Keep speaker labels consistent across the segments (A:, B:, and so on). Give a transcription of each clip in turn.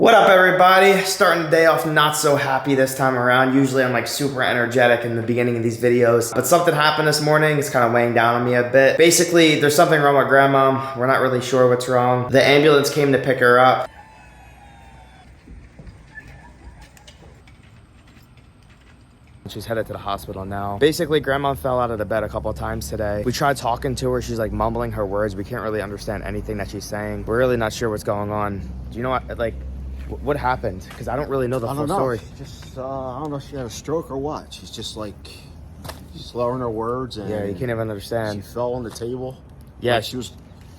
A: What up, everybody? Starting the day off not so happy this time around. Usually I'm like super energetic in the beginning of these videos, but something happened this morning. It's kind of weighing down on me a bit. Basically, there's something wrong with Grandmom. We're not really sure what's wrong. The ambulance came to pick her up. She's headed to the hospital now. Basically, Grandma fell out of the bed a couple of times today. We tried talking to her. She's like mumbling her words. We can't really understand anything that she's saying. We're really not sure what's going on. Do you know what happened? Because I don't really know the full story.
B: Just, I don't know if she had a stroke or what. She's just like, she's slurring her words. And
A: yeah, you can't even understand.
B: She fell on the table.
A: Yeah,
B: like she was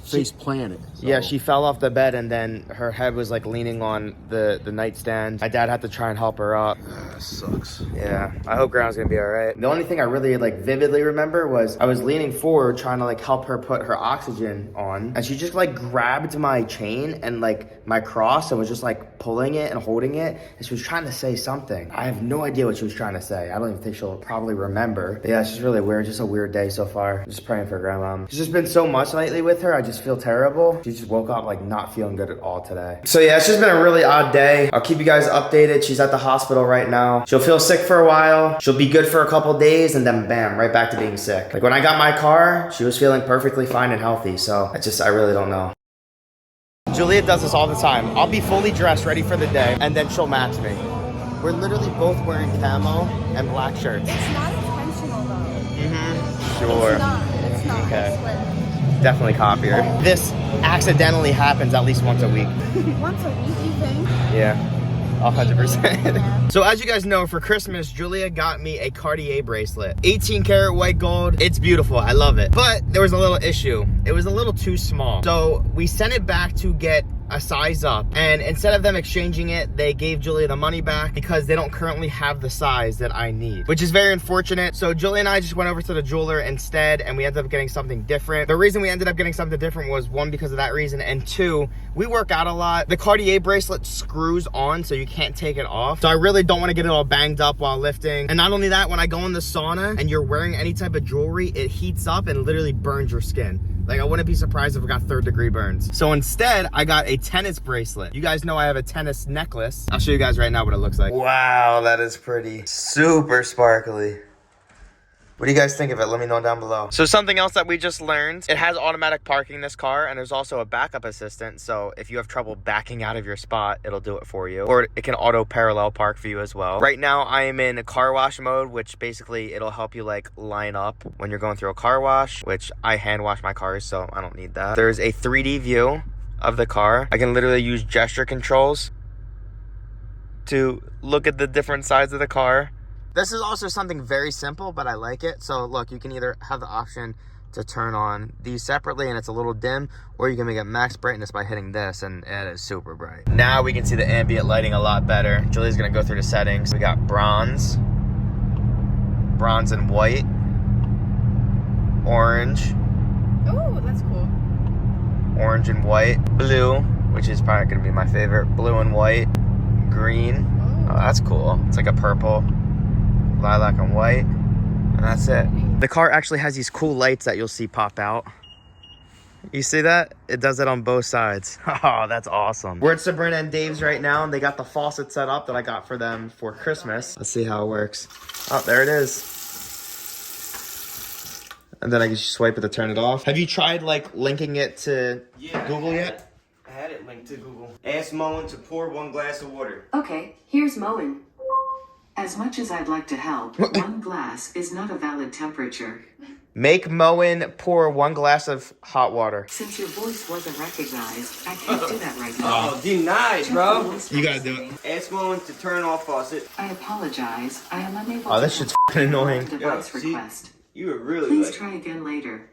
B: face planted. So.
A: Yeah, she fell off the bed and then her head was like leaning on the nightstand. My dad had to try and help her up.
B: Sucks.
A: Yeah, I hope Grandma's gonna be all right. The only thing I really like vividly remember was I was leaning forward trying to like help her put her oxygen on, and she just like grabbed my chain and like my cross and was just like pulling it and holding it, and she was trying to say something. I have no idea what she was trying to say. I don't even think she'll probably remember. But yeah, it's just really weird. Just a weird day so far. Just praying for Grandma. There's just been so much lately with her. I just feel terrible. She just woke up like not feeling good at all today. So yeah, it's just been a really odd day. I'll keep you guys updated. She's at the hospital right now. She'll feel sick for a while. She'll be good for a couple days and then bam, right back to being sick. Like when I got my car, she was feeling perfectly fine and healthy. So I really don't know. Julia does this all the time. I'll be fully dressed, ready for the day, and then she'll match me. We're literally both wearing camo and black shirts.
C: It's not intentional though.
A: Mm-hmm. Sure.
C: It's not.
A: Okay. Definitely copy her. This accidentally happens at least once a week.
C: Once a week, you think?
A: Yeah. 100%. So as you guys know, for Christmas, Julia got me a Cartier bracelet. 18 karat white gold. It's beautiful. I love it. But there was a little issue. It was a little too small. So we sent it back to get a size up, and instead of them exchanging it, they gave Julia the money back because they don't currently have the size that I need, which is very unfortunate. So Julia and I just went over to the jeweler instead, and we ended up getting something different. The reason we ended up getting something different was one, because of that reason, and two, we work out a lot. The Cartier bracelet screws on, so you can't take it off. So I really don't want to get it all banged up while lifting. And not only that, when I go in the sauna and you're wearing any type of jewelry, it heats up and literally burns your skin. Like, I wouldn't be surprised if I got 3rd degree burns. So instead, I got a tennis bracelet. You guys know I have a tennis necklace. I'll show you guys right now what it looks like. Wow, that is pretty. Super sparkly. What do you guys think of it? Let me know down below. So something else that we just learned, it has automatic parking in this car, and there's also a backup assistant. So if you have trouble backing out of your spot, it'll do it for you. Or it can auto parallel park for you as well. Right now I am in car wash mode, which basically it'll help you like line up when you're going through a car wash, which I hand wash my cars, so I don't need that. There's a 3D view of the car. I can literally use gesture controls to look at the different sides of the car. This is also something very simple, but I like it. So look, you can either have the option to turn on these separately and it's a little dim, or you can make it max brightness by hitting this and it is super bright. Now we can see the ambient lighting a lot better. Julie's gonna go through the settings. We got bronze and white, orange.
C: Oh, that's cool.
A: Orange and white, blue, which is probably gonna be my favorite, blue and white, green. Oh, that's cool. It's like a purple, lilac and white, and that's it. The car actually has these cool lights that you'll see pop out. You see that? It does it on both sides. Oh, that's awesome. We're at Sabrina and Dave's right now, and they got the faucet set up that I got for them for Christmas. Let's see how it works. Oh, there it is. And then I can just swipe it to turn it off. Have you tried like linking it to Google yet?
D: I had it linked to Google. Ask Moen to pour 1 glass of water.
E: Okay, here's Moen. As much as I'd like to help, 1 glass is not a valid temperature.
A: Make Moen pour 1 glass of hot water.
E: Since your voice wasn't recognized, I can't do that right now.
D: Oh, denied, bro.
A: You gotta do it.
D: Ask Moen to turn off faucet.
E: I apologize. I am unable
A: Oh, this shit's fucking annoying.
E: device
D: Yo, see?
E: request.
D: You were really
E: Please
D: like...
E: try again later.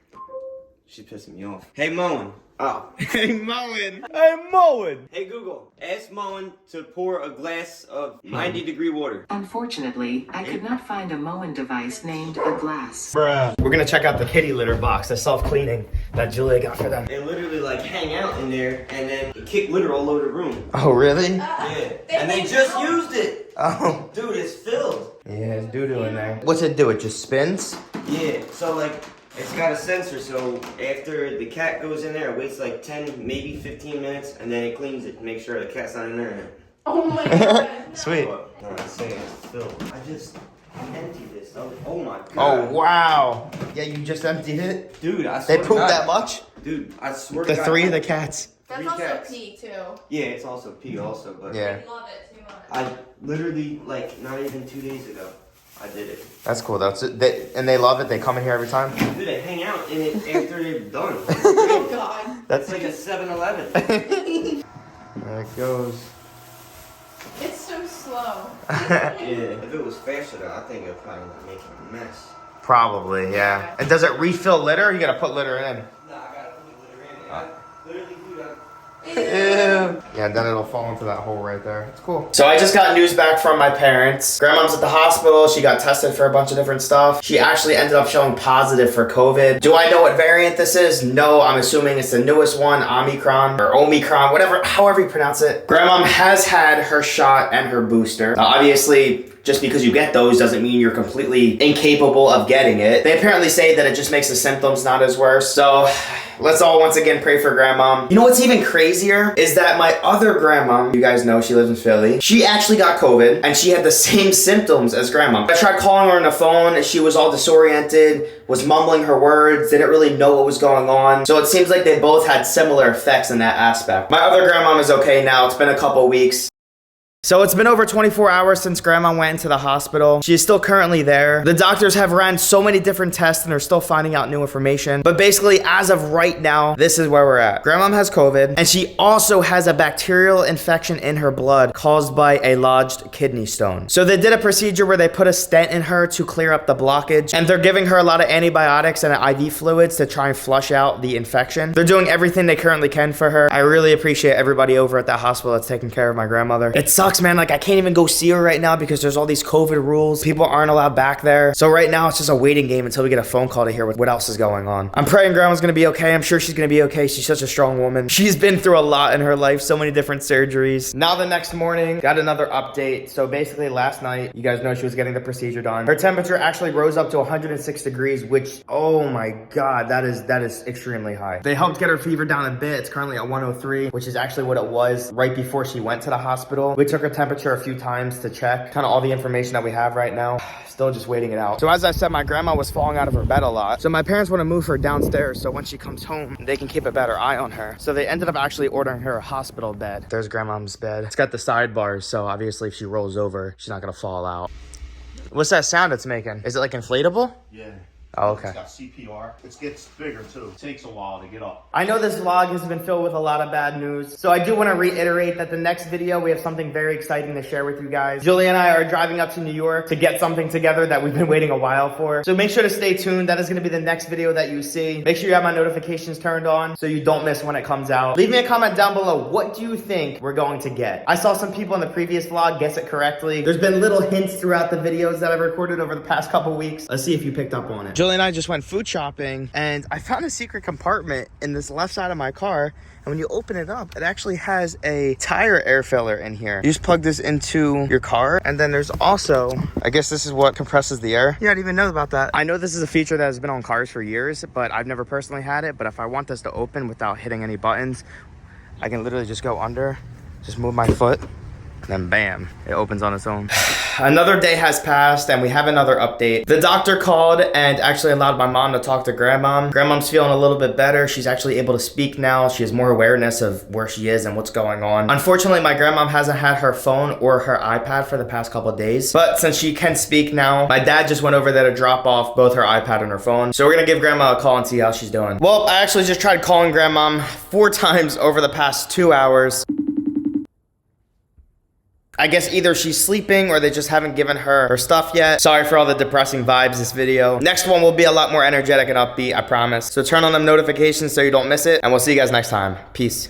D: She's pissing me off. Hey, Moen. Oh.
A: Hey, Moen. Hey, Moen.
D: Hey, Google. Ask Moen to pour a glass of 90-degree water.
E: Unfortunately, I could not find a Moen device named a glass.
A: Bruh. We're gonna check out the kitty litter box, the self-cleaning that Julia got for them.
D: They literally like hang out in there and then kick litter all over the room.
A: Oh, really?
D: Yeah. And they just used it.
A: Oh.
D: Dude, it's filled.
A: Yeah, there's doo-doo in there. What's it do? It just spins?
D: Yeah. So like... It's got a sensor, so after the cat goes in there, it waits like 10, maybe 15 minutes, and then it cleans it to make sure the cat's not in there.
C: Oh my god.
A: Sweet.
D: No, I'm saying it's filled. I just emptied this. Oh my god.
A: Oh, wow. Yeah, you just emptied it?
D: Dude, I
A: They
D: swear to
A: pooped
D: God.
A: that much?
D: Dude, I swear to
A: The
D: God.
A: 3 of the cats.
C: That's
D: 3
C: also
D: cats.
C: pee too.
D: Yeah, it's also pee also, but
A: Yeah.
C: I love it too much.
D: I literally, like, not even 2 days ago, I did it.
A: That's cool. And they love it. They come in here every time.
D: Dude, they hang out in it after they're done.
C: Oh god.
D: That's like a 7-Eleven.
A: There it goes.
C: It's so slow.
D: Yeah. If it was faster though, I think it would probably not make a mess.
A: Probably, yeah. And does it refill litter? You gotta put litter in.
D: Nah, I gotta put the litter in. I literally do that.
A: Yeah, then it'll fall into that hole right there. It's cool. So I just got news back from my parents. Grandmom's at the hospital. She got tested for a bunch of different stuff. She actually ended up showing positive for COVID. Do I know what variant this is? No, I'm assuming it's the newest one, Omicron or Omicron, whatever, however you pronounce it. Grandmom has had her shot and her booster. Now, obviously, just because you get those doesn't mean you're completely incapable of getting it. They apparently say that it just makes the symptoms not as worse. So let's all once again pray for Grandmom. You know what's even crazier is that my other grandmom, you guys know she lives in Philly, she actually got COVID and she had the same symptoms as Grandmom. I tried calling her on the phone and she was all disoriented, was mumbling her words, didn't really know what was going on. So it seems like they both had similar effects in that aspect. My other grandmom is okay now. It's been a couple weeks. So it's been over 24 hours since Grandma went into the hospital. She is still currently there. The doctors have ran so many different tests and are still finding out new information. But basically, as of right now, this is where we're at. Grandma has COVID, and she also has a bacterial infection in her blood caused by a lodged kidney stone. So they did a procedure where they put a stent in her to clear up the blockage, and they're giving her a lot of antibiotics and IV fluids to try and flush out the infection. They're doing everything they currently can for her. I really appreciate everybody over at that hospital that's taking care of my grandmother. It sucks, man. Like, I can't even go see her right now because there's all these COVID rules. People aren't allowed back there. So right now, it's just a waiting game until we get a phone call to hear what else is going on. I'm praying Grandma's gonna be okay. I'm sure she's gonna be okay. She's such a strong woman. She's been through a lot in her life, so many different surgeries. Now the next morning, got another update. So basically last night, you guys know she was getting the procedure done. Her temperature actually rose up to 106 degrees, which, oh my God, that is extremely high. They helped get her fever down a bit. It's currently at 103, which is actually what it was right before she went to the hospital. We took her temperature a few times to check kind of all the information that we have right now. Still just waiting it out. So as I said, my grandma was falling out of her bed a lot. So my parents want to move her downstairs so when she comes home, they can keep a better eye on her. So they ended up actually ordering her a hospital bed. There's Grandmom's bed. It's got the sidebars, so obviously if she rolls over, she's not gonna fall out. What's that sound it's making? Is it like inflatable?
B: Yeah.
A: Oh, okay.
B: It's got CPR. It gets bigger too. It takes a while to get up.
A: I know this vlog has been filled with a lot of bad news, so I do want to reiterate that the next video, we have something very exciting to share with you guys. Julie and I are driving up to New York to get something together that we've been waiting a while for. So make sure to stay tuned. That is going to be the next video that you see. Make sure you have my notifications turned on so you don't miss when it comes out. Leave me a comment down below. What do you think we're going to get? I saw some people in the previous vlog guess it correctly. There's been little hints throughout the videos that I've recorded over the past couple weeks. Let's see if you picked up on it. Julie and I just went food shopping and I found a secret compartment in this left side of my car, and when you open it up, it actually has a tire air filler in here. You just plug this into your car, and then there's also, I guess this is what compresses the air. Yeah, I didn't even know about that. I know this is a feature that has been on cars for years, but I've never personally had it. But if I want this to open without hitting any buttons, I can literally just go under, just move my foot, then bam, it opens on its own. Another day has passed and we have another update. The doctor called and actually allowed my mom to talk to Grandmom. Grandmom's feeling a little bit better. She's actually able to speak now. She has more awareness of where she is and what's going on. Unfortunately, my grandmom hasn't had her phone or her iPad for the past couple of days. But since she can speak now, my dad just went over there to drop off both her iPad and her phone. So we're gonna give Grandma a call and see how she's doing. Well, I actually just tried calling Grandmom 4 times over the past 2 hours. I guess either she's sleeping or they just haven't given her stuff yet. Sorry for all the depressing vibes this video. Next one will be a lot more energetic and upbeat, I promise. So turn on them notifications so you don't miss it, and we'll see you guys next time. Peace.